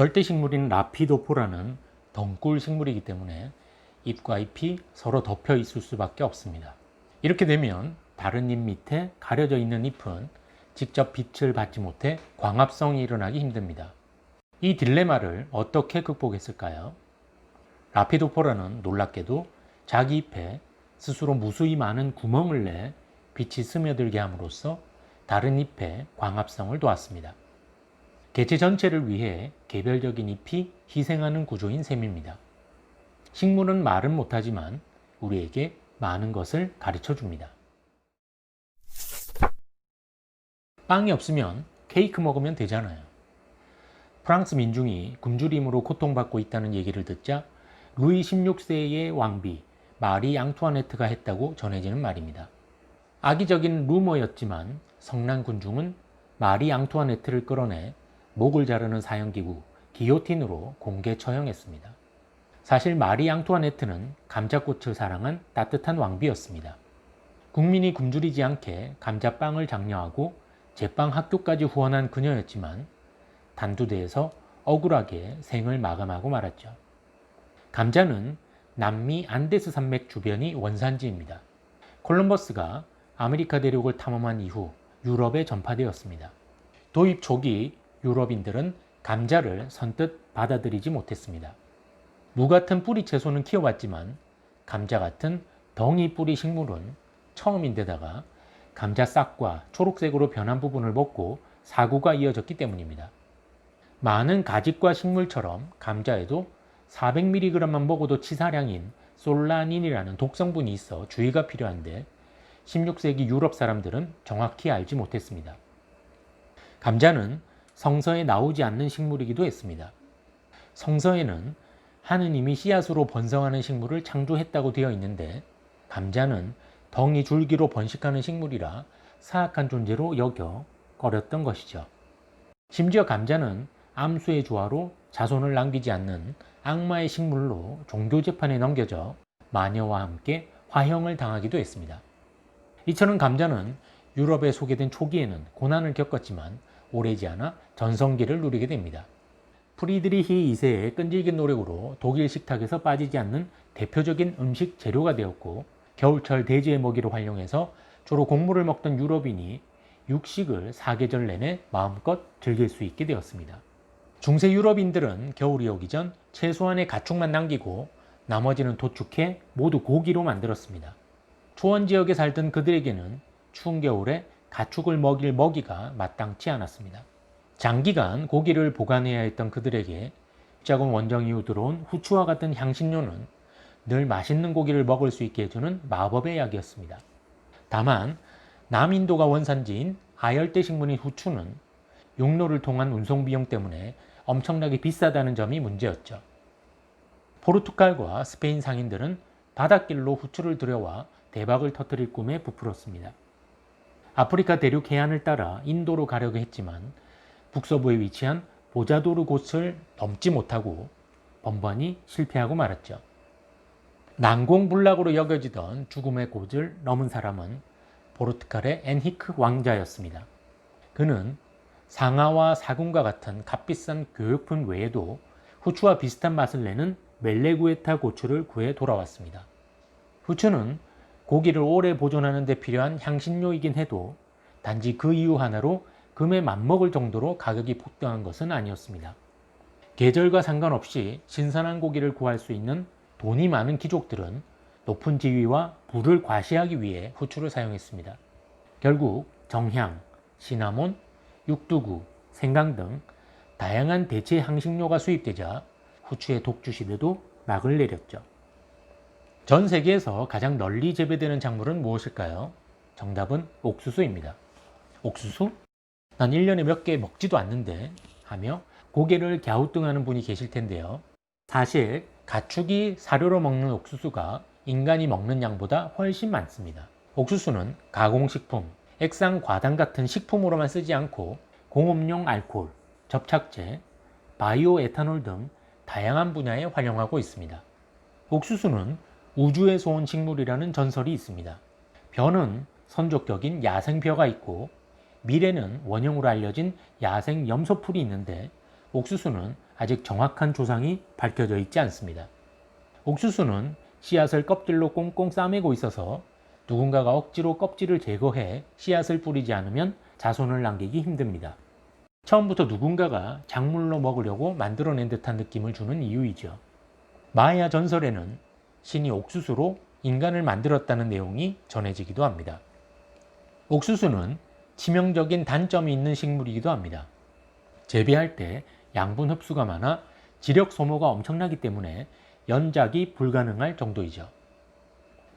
열대식물인 라피도포라는 덩굴 식물이기 때문에 잎과 잎이 서로 덮여 있을 수밖에 없습니다. 이렇게 되면 다른 잎 밑에 가려져 있는 잎은 직접 빛을 받지 못해 광합성이 일어나기 힘듭니다. 이 딜레마를 어떻게 극복했을까요? 라피도포라는 놀랍게도 자기 잎에 스스로 무수히 많은 구멍을 내 빛이 스며들게 함으로써 다른 잎의 광합성을 도왔습니다. 개체 전체를 위해 개별적인 잎이 희생하는 구조인 셈입니다. 식물은 말은 못하지만 우리에게 많은 것을 가르쳐 줍니다. 빵이 없으면 케이크 먹으면 되잖아요. 프랑스 민중이 굶주림으로 고통받고 있다는 얘기를 듣자 루이 16세의 왕비 마리 앙투아네트가 했다고 전해지는 말입니다. 악의적인 루머였지만 성난 군중은 마리 앙투아네트를 끌어내 목을 자르는 사형기구 기요틴으로 공개 처형했습니다. 사실 마리 앙투아네트는 감자꽃을 사랑한 따뜻한 왕비였습니다. 국민이 굶주리지 않게 감자빵을 장려하고 제빵 학교까지 후원한 그녀였지만 단두대에서 억울하게 생을 마감하고 말았죠. 감자는 남미 안데스 산맥 주변이 원산지입니다. 콜럼버스가 아메리카 대륙을 탐험한 이후 유럽에 전파되었습니다. 도입 초기 유럽인들은 감자를 선뜻 받아들이지 못했습니다. 무 같은 뿌리 채소는 키워봤지만 감자 같은 덩이 뿌리 식물은 처음인데다가 감자 싹과 초록색으로 변한 부분을 먹고 사고가 이어졌기 때문입니다. 많은 가짓과 식물처럼 감자에도 400mg만 먹어도 치사량인 솔라닌이라는 독성분이 있어 주의가 필요한데 16세기 유럽 사람들은 정확히 알지 못했습니다. 감자는 성서에 나오지 않는 식물이기도 했습니다. 성서에는 하느님이 씨앗으로 번성하는 식물을 창조했다고 되어 있는데 감자는 덩이 줄기로 번식하는 식물이라 사악한 존재로 여겨 꺼렸던 것이죠. 심지어 감자는 암수의 조화로 자손을 남기지 않는 악마의 식물로 종교 재판에 넘겨져 마녀와 함께 화형을 당하기도 했습니다. 이처럼 감자는 유럽에 소개된 초기에는 고난을 겪었지만 오래지 않아 전성기를 누리게 됩니다. 프리드리히 2세의 끈질긴 노력으로 독일 식탁에서 빠지지 않는 대표적인 음식 재료가 되었고 겨울철 대지의 먹이로 활용해서 주로 곡물을 먹던 유럽인이 육식을 사계절 내내 마음껏 즐길 수 있게 되었습니다. 중세 유럽인들은 겨울이 오기 전 최소한의 가축만 남기고 나머지는 도축해 모두 고기로 만들었습니다. 초원 지역에 살던 그들에게는 추운 겨울에 가축을 먹일 먹이가 마땅치 않았습니다. 장기간 고기를 보관해야 했던 그들에게 작은 원정 이후 들어온 후추와 같은 향신료는 늘 맛있는 고기를 먹을 수 있게 해주는 마법의 약이었습니다. 다만 남인도가 원산지인 하열대 식물인 후추는 육로를 통한 운송 비용 때문에 엄청나게 비싸다는 점이 문제였죠. 포르투갈과 스페인 상인들은 바닷길로 후추를 들여와 대박을 터뜨릴 꿈에 부풀었습니다. 아프리카 대륙 해안을 따라 인도로 가려고 했지만 북서부에 위치한 보자도르 곳을 넘지 못하고 번번이 실패하고 말았죠. 난공불락으로 여겨지던 죽음의 곳을 넘은 사람은 포르투갈의 엔히크 왕자였습니다. 그는 상아와 사군과 같은 값비싼 교육품 외에도 후추와 비슷한 맛을 내는 멜레구에타 고추를 구해 돌아왔습니다. 후추는 고기를 오래 보존하는 데 필요한 향신료이긴 해도 단지 그 이유 하나로 금에 맞먹을 정도로 가격이 폭등한 것은 아니었습니다. 계절과 상관없이 신선한 고기를 구할 수 있는 돈이 많은 귀족들은 높은 지위와 부를 과시하기 위해 후추를 사용했습니다. 결국 정향, 시나몬, 육두구, 생강 등 다양한 대체 향신료가 수입되자 후추의 독주시대도 막을 내렸죠. 전 세계에서 가장 널리 재배되는 작물은 무엇일까요? 정답은 옥수수입니다. 옥수수? 난 1년에 몇 개 먹지도 않는데 하며 고개를 갸우뚱하는 분이 계실 텐데요. 사실 가축이 사료로 먹는 옥수수가 인간이 먹는 양보다 훨씬 많습니다. 옥수수는 가공식품, 액상 과당 같은 식품으로만 쓰지 않고 공업용 알코올, 접착제, 바이오 에탄올 등 다양한 분야에 활용하고 있습니다. 옥수수는 우주에서 온 식물이라는 전설이 있습니다. 벼는 선조격인 야생벼가 있고 밀에는 원형으로 알려진 야생 염소풀이 있는데 옥수수는 아직 정확한 조상이 밝혀져 있지 않습니다. 옥수수는 씨앗을 껍질로 꽁꽁 싸매고 있어서 누군가가 억지로 껍질을 제거해 씨앗을 뿌리지 않으면 자손을 남기기 힘듭니다. 처음부터 누군가가 작물로 먹으려고 만들어낸 듯한 느낌을 주는 이유이죠. 마야 전설에는 신이 옥수수로 인간을 만들었다는 내용이 전해지기도 합니다. 옥수수는 치명적인 단점이 있는 식물이기도 합니다. 재배할 때 양분 흡수가 많아 지력 소모가 엄청나기 때문에 연작이 불가능할 정도이죠.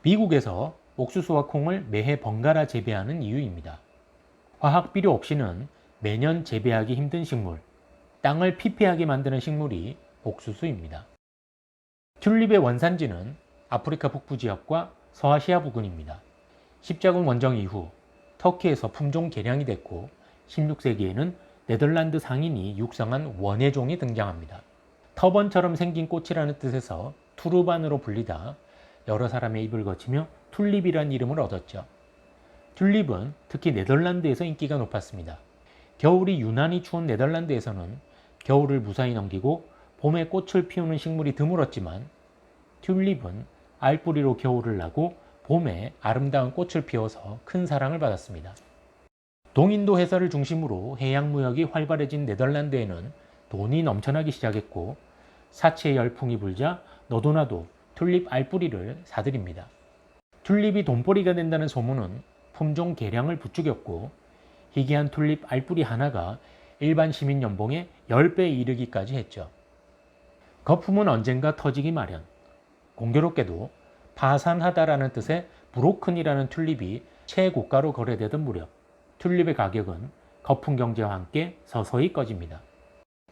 미국에서 옥수수와 콩을 매해 번갈아 재배하는 이유입니다. 화학 비료 없이는 매년 재배하기 힘든 식물, 땅을 피폐하게 만드는 식물이 옥수수입니다. 튤립의 원산지는 아프리카 북부 지역과 서아시아 부근입니다. 십자군 원정 이후 터키에서 품종 개량이 됐고 16세기에는 네덜란드 상인이 육성한 원예종이 등장합니다. 터번처럼 생긴 꽃이라는 뜻에서 투르반으로 불리다 여러 사람의 입을 거치며 튤립이란 이름을 얻었죠. 튤립은 특히 네덜란드에서 인기가 높았습니다. 겨울이 유난히 추운 네덜란드에서는 겨울을 무사히 넘기고 봄에 꽃을 피우는 식물이 드물었지만 튤립은 알뿌리로 겨울을 나고 봄에 아름다운 꽃을 피워서 큰 사랑을 받았습니다. 동인도 해설을 중심으로 해양 무역이 활발해진 네덜란드에는 돈이 넘쳐나기 시작했고 사치의 열풍이 불자 너도나도 튤립 알뿌리를 사들입니다. 튤립이 돈벌이가 된다는 소문은 품종 개량을 부추겼고 희귀한 튤립 알뿌리 하나가 일반 시민 연봉의 10배에 이르기까지 했죠. 거품은 언젠가 터지기 마련. 공교롭게도 파산하다라는 뜻의 브로큰이라는 튤립이 최고가로 거래되던 무렵 튤립의 가격은 거품 경제와 함께 서서히 꺼집니다.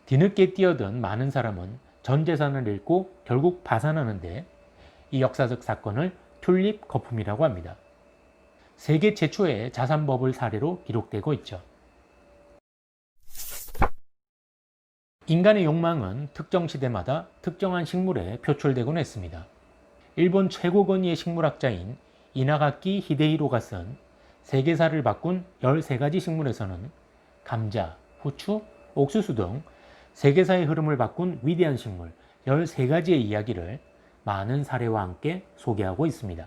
뒤늦게 뛰어든 많은 사람은 전 재산을 잃고 결국 파산하는데 이 역사적 사건을 튤립 거품이라고 합니다. 세계 최초의 자산버블 사례로 기록되고 있죠. 인간의 욕망은 특정 시대마다 특정한 식물에 표출되곤 했습니다. 일본 최고 권위의 식물학자인 이나가키 히데히로가 쓴 세계사를 바꾼 13가지 식물에서는 감자, 후추, 옥수수 등 세계사의 흐름을 바꾼 위대한 식물 13가지의 이야기를 많은 사례와 함께 소개하고 있습니다.